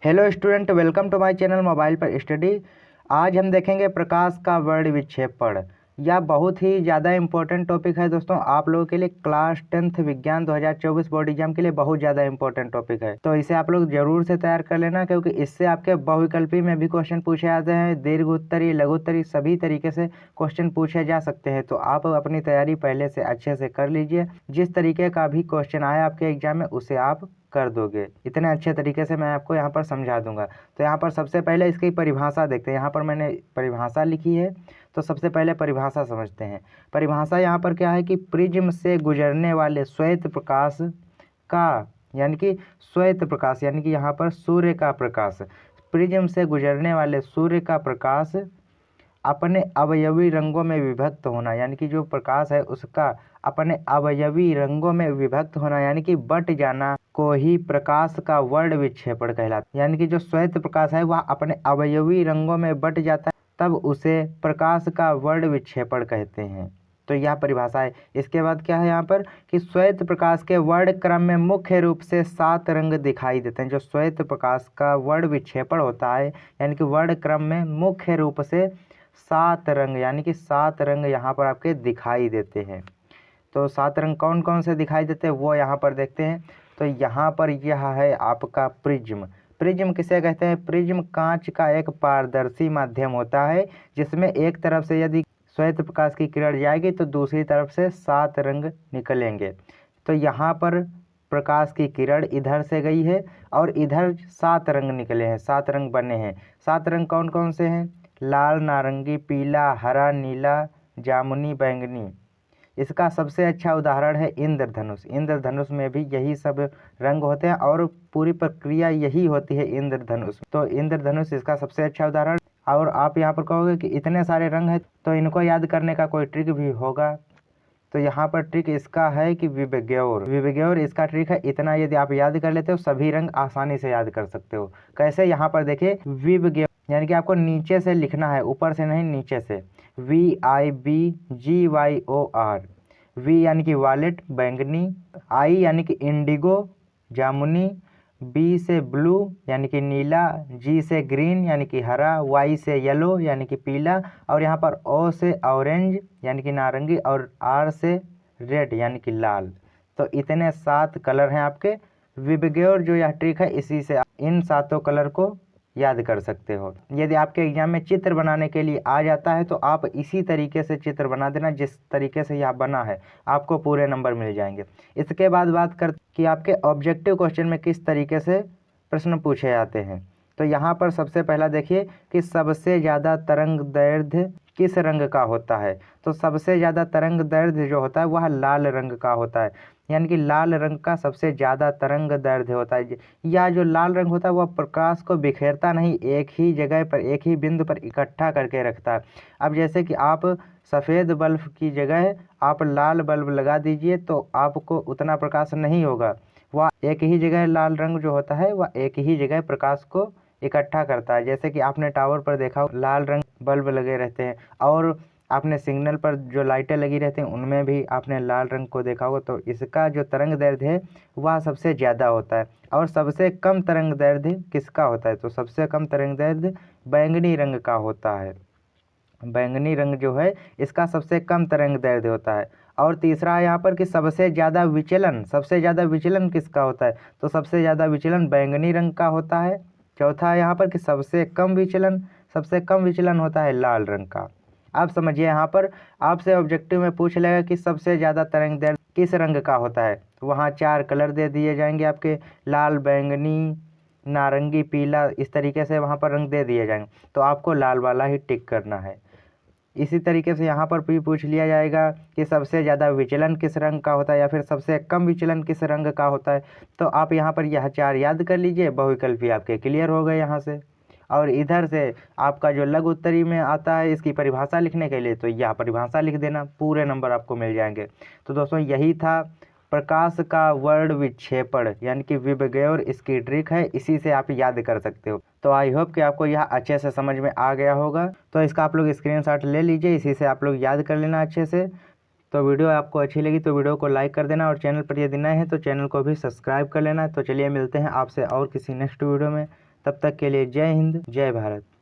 Hello student, welcome to my channel mobile पर study. आज हम देखेंगे प्रकाश का वर्ण विक्षेपण। यह बहुत ही ज़्यादा इंपॉर्टेंट टॉपिक है दोस्तों, आप लोगों के लिए क्लास 10th विज्ञान 2024 बोर्ड एग्जाम के लिए बहुत ज़्यादा इंपॉर्टेंट टॉपिक है। तो इसे आप लोग जरूर से तैयार कर लेना, क्योंकि इससे आपके बहुविकल्पी में भी क्वेश्चन पूछे जाते हैं, दीर्घ उत्तरी, लघु उत्तरी, सभी तरीके से क्वेश्चन पूछे जा सकते हैं। तो आप अपनी तैयारी पहले से अच्छे से कर लीजिए। जिस तरीके का भी क्वेश्चन आए आपके एग्जाम में उसे आप कर दोगे, इतने अच्छे तरीके से मैं आपको यहाँ पर समझा दूंगा। तो यहाँ पर सबसे पहले इसकी परिभाषा देखते हैं। यहाँ पर मैंने परिभाषा लिखी है, तो सबसे पहले परिभाषा समझते हैं। परिभाषा यहाँ पर क्या है कि प्रिज्म से गुजरने वाले श्वेत प्रकाश का, यानी कि श्वेत प्रकाश यानी कि यहाँ पर सूर्य का प्रकाश, प्रिज्म से गुजरने वाले सूर्य का प्रकाश अपने अवयवी रंगों में विभक्त होना, यानी कि जो प्रकाश है उसका अपने अवयवी रंगों में विभक्त होना यानी कि बट जाना को ही प्रकाश का वर्ण विक्षेपण कहलाता है। यानी कि जो श्वेत प्रकाश है वह अपने अवयवी रंगों में बट जाता है, तब उसे प्रकाश का वर्ण विक्षेपण कहते हैं। तो यह परिभाषा है। इसके बाद क्या है यहाँ पर कि श्वेत प्रकाश के वर्ण क्रम में मुख्य रूप से 7 रंग दिखाई देते हैं। जो श्वेत प्रकाश का वर्ण विक्षेपण होता है, यानी कि वर्ण क्रम में मुख्य रूप से 7 रंग, यानी कि 7 रंग यहाँ पर आपके दिखाई देते हैं। तो 7 रंग कौन कौन से दिखाई देते हैं वो यहाँ पर देखते हैं। तो यहाँ पर यह है आपका प्रिज्म। प्रिज्म किसे कहते हैं? प्रिज्म कांच का एक पारदर्शी माध्यम होता है, जिसमें एक तरफ से यदि श्वेत प्रकाश की किरण जाएगी तो दूसरी तरफ से 7 रंग निकलेंगे। तो यहाँ पर प्रकाश की किरण इधर से गई है और इधर 7 रंग निकले हैं, 7 रंग बने हैं। 7 रंग कौन कौन से हैं? लाल, नारंगी, पीला, हरा, नीला, जामुनी, बैंगनी। इसका सबसे अच्छा उदाहरण है इंद्रधनुष। इंद्रधनुष में भी यही सब रंग होते हैं और पूरी प्रक्रिया यही होती है इंद्रधनुष। तो इंद्रधनुष इसका सबसे अच्छा उदाहरण। और आप यहाँ पर कहोगे कि इतने सारे रंग हैं तो इनको याद करने का कोई ट्रिक भी होगा। तो यहाँ पर ट्रिक इसका है कि विबग्योर इसका ट्रिक है। इतना यदि आप याद कर लेते हो सभी रंग आसानी से याद कर सकते हो। कैसे? यहाँ पर देखिए, विबग्योर यानी कि आपको नीचे से लिखना है, ऊपर से नहीं, नीचे से। VIBGYOR। वी यानी कि वायलेट बैंगनी, आई यानी कि इंडिगो जामुनी, बी से ब्लू यानी कि नीला, जी से ग्रीन यानी कि हरा, वाई से येलो यानी कि पीला, और यहाँ पर ओ से ऑरेंज यानी कि नारंगी, और आर से रेड यानी कि लाल। तो इतने 7 कलर हैं आपके। विबग्योर जो यह ट्रिक है, इसी से इन 7 कलर को याद कर सकते हो। यदि आपके एग्जाम में चित्र बनाने के लिए आ जाता है तो आप इसी तरीके से चित्र बना देना, जिस तरीके से यह बना है आपको पूरे नंबर मिल जाएंगे। इसके बाद बात कर कि आपके ऑब्जेक्टिव क्वेश्चन में किस तरीके से प्रश्न पूछे जाते हैं। तो यहाँ पर सबसे पहला देखिए कि सबसे ज़्यादा तरंग दैर्ध्य किस रंग का होता है। तो सबसे ज़्यादा तरंग दैर्ध्य जो होता है वह लाल रंग का होता है, यानी कि लाल रंग का सबसे ज़्यादा तरंग दैर्ध्य होता है। यह जो लाल रंग होता है वह प्रकाश को बिखेरता नहीं, एक ही जगह पर, एक ही बिंदु पर इकट्ठा करके रखता है। अब जैसे कि आप सफ़ेद बल्ब की जगह आप लाल बल्ब लगा दीजिए तो आपको उतना प्रकाश नहीं होगा। वह एक ही जगह, लाल रंग जो होता है वह एक ही जगह प्रकाश को इकट्ठा करता है। जैसे कि आपने टावर पर देखा लाल रंग बल्ब लगे रहते हैं, और आपने सिग्नल पर जो लाइटें लगी रहती हैं उनमें भी आपने लाल रंग को देखा होगा। तो इसका जो तरंग दैर्ध्य है वह सबसे ज़्यादा होता है। और सबसे कम तरंग दैर्ध्य किसका होता है? तो सबसे कम तरंग दैर्ध्य बैंगनी रंग का होता है। बैंगनी रंग जो है इसका सबसे कम तरंग दैर्ध्य होता है। और तीसरा है यहाँ पर कि सबसे ज़्यादा विचलन किसका होता है? तो सबसे ज़्यादा विचलन बैंगनी रंग का होता है। चौथा है यहाँ पर कि सबसे कम विचलन होता है लाल रंग का। आप समझिए, यहाँ पर आपसे ऑब्जेक्टिव में पूछ लेगा कि सबसे ज़्यादा तरंग दैर्ध्य किस रंग का होता है। वहाँ 4 कलर दे दिए जाएंगे आपके, लाल, बैंगनी, नारंगी, पीला, इस तरीके से वहाँ पर रंग दे दिए जाएंगे। तो आपको लाल वाला ही टिक करना है। इसी तरीके से यहाँ पर भी पूछ लिया जाएगा कि सबसे ज़्यादा विचलन किस रंग का होता है, या फिर सबसे कम विचलन किस रंग का होता है। तो आप यहाँ पर यह 4 याद कर लीजिए, बहुविकल्पी आपके क्लियर हो गए यहाँ से। और इधर से आपका जो लघु उत्तरी में आता है इसकी परिभाषा लिखने के लिए, तो यह परिभाषा लिख देना, पूरे नंबर आपको मिल जाएंगे। तो दोस्तों यही था प्रकाश का वर्ण विक्षेपण, यानी कि विबग्योर इसकी ट्रिक है, इसी से आप याद कर सकते हो। तो आई होप कि आपको यह अच्छे से समझ में आ गया होगा। तो इसका आप लोग स्क्रीनशॉट ले लीजिए, इसी से आप लोग याद कर लेना अच्छे से। तो वीडियो आपको अच्छी लगी तो वीडियो को लाइक कर देना, और चैनल पर यदि नए हैं तो चैनल को भी सब्सक्राइब कर लेना। तो चलिए मिलते हैं आपसे और किसी नेक्स्ट वीडियो में। तब तक के लिए जय हिंद, जय भारत।